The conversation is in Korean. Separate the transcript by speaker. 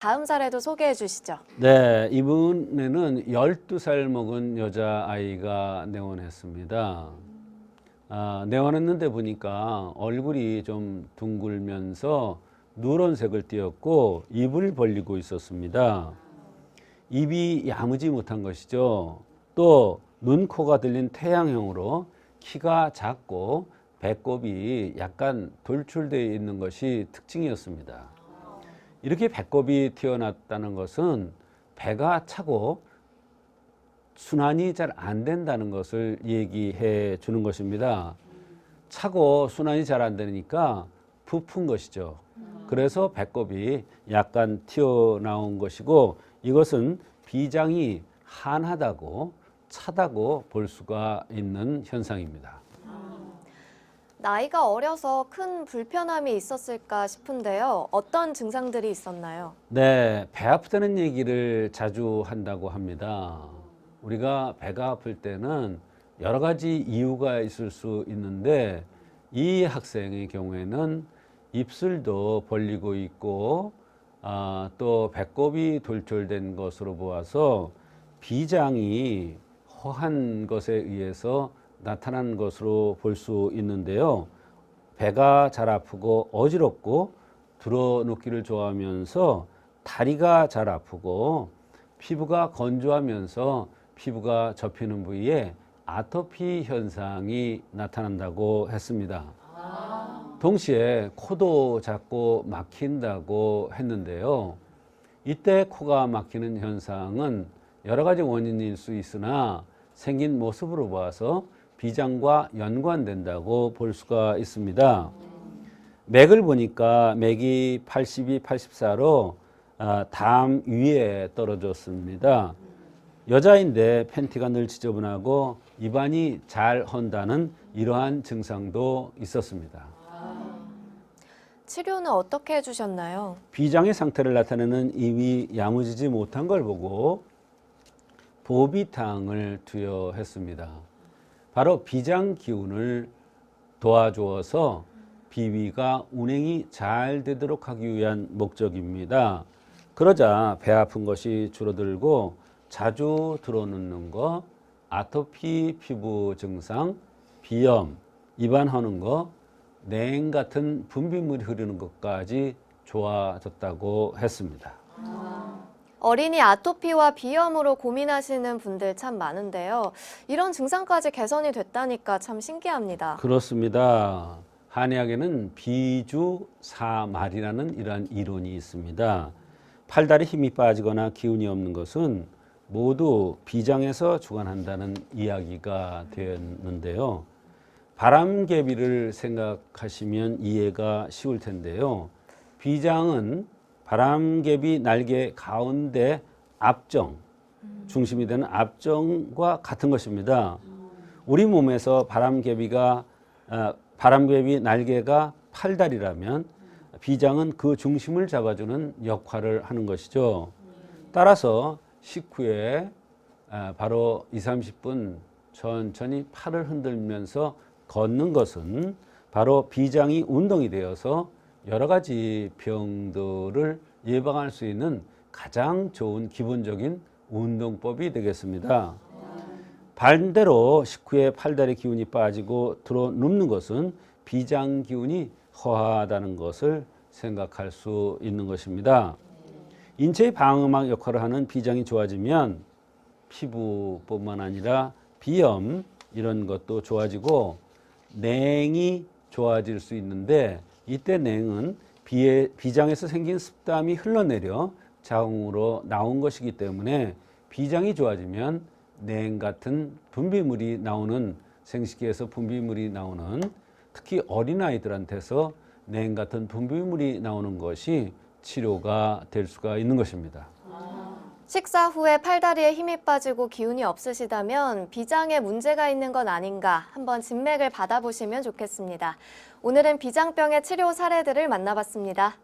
Speaker 1: 다음 사례도 소개해 주시죠.
Speaker 2: 네, 이번에는 12살 먹은 여자아이가 내원했습니다. 내원했는데 보니까 얼굴이 좀 둥글면서 누런색을 띠었고 입을 벌리고 있었습니다. 입이 야무지 못한 것이죠. 또 눈, 코가 들린 태양형으로 키가 작고 배꼽이 약간 돌출되어 있는 것이 특징이었습니다. 이렇게 배꼽이 튀어났다는 것은 배가 차고 순환이 잘 안 된다는 것을 얘기해 주는 것입니다. 차고 순환이 잘 안 되니까 부푼 것이죠. 그래서 배꼽이 약간 튀어나온 것이고, 이것은 비장이 한하다고 차다고 볼 수가 있는 현상입니다.
Speaker 1: 나이가 어려서 큰 불편함이 있었을까 싶은데요. 어떤 증상들이 있었나요?
Speaker 2: 네, 배 아프다는 얘기를 자주 한다고 합니다. 우리가 배가 아플 때는 여러 가지 이유가 있을 수 있는데, 이 학생의 경우에는 입술도 벌리고 있고 또 배꼽이 돌출된 것으로 보아서 비장이 허한 것에 의해서 나타난 것으로 볼 수 있는데요. 배가 잘 아프고 어지럽고 들어눕기를 좋아하면서 다리가 잘 아프고 피부가 건조하면서 피부가 접히는 부위에 아토피 현상이 나타난다고 했습니다. 동시에 코도 작고 막힌다고 했는데요. 이때 코가 막히는 현상은 여러 가지 원인일 수 있으나 생긴 모습으로 봐서 비장과 연관된다고 볼 수가 있습니다. 맥을 보니까 맥이 82, 84로 담 위에 떨어졌습니다. 여자인데 팬티가 늘 지저분하고 입안이 잘 헌다는 이러한 증상도 있었습니다.
Speaker 1: 치료는 어떻게 해주셨나요?
Speaker 2: 비장의 상태를 나타내는 입이 야무지지 못한 걸 보고 보비탕을 투여했습니다. 바로 비장 기운을 도와주어서 비위가 운행이 잘 되도록 하기 위한 목적입니다. 그러자 배 아픈 것이 줄어들고 자주 들어눕는 거, 아토피 피부 증상, 비염, 입안 허는 거, 냉 같은 분비물이 흐르는 것까지 좋아졌다고 했습니다.
Speaker 1: 어린이 아토피와 비염으로 고민하시는 분들 참 많은데요. 이런 증상까지 개선이 됐다니까 참 신기합니다.
Speaker 2: 그렇습니다. 한의학에는 비주사말이라는 이러한 이론이 있습니다. 팔다리 힘이 빠지거나 기운이 없는 것은 모두 비장에서 주관한다는 이야기가 되었는데요. 바람개비를 생각하시면 이해가 쉬울 텐데요. 비장은 바람개비 날개 가운데 앞정, 중심이 되는 앞정과 같은 것입니다. 우리 몸에서 바람개비 날개가 팔다리라면 비장은 그 중심을 잡아주는 역할을 하는 것이죠. 따라서 식후에 바로 20-30분 천천히 팔을 흔들면서 걷는 것은 바로 비장이 운동이 되어서 여러 가지 병들을 예방할 수 있는 가장 좋은 기본적인 운동법이 되겠습니다. 반대로 식후에 팔다리 기운이 빠지고 들어 눕는 것은 비장 기운이 허하다는 것을 생각할 수 있는 것입니다. 인체의 방음막 역할을 하는 비장이 좋아지면 피부뿐만 아니라 비염 이런 것도 좋아지고 냉이 좋아질 수 있는데, 이때 냉은 비장에서 생긴 습담이 흘러내려 자궁으로 나온 것이기 때문에 비장이 좋아지면 냉 같은 분비물이 나오는, 생식기에서 분비물이 나오는, 특히 어린아이들한테서 냉 같은 분비물이 나오는 것이 치료가 될 수가 있는 것입니다.
Speaker 1: 식사 후에 팔다리에 힘이 빠지고 기운이 없으시다면 비장에 문제가 있는 건 아닌가 한번 진맥을 받아보시면 좋겠습니다. 오늘은 비장병의 치료 사례들을 만나봤습니다.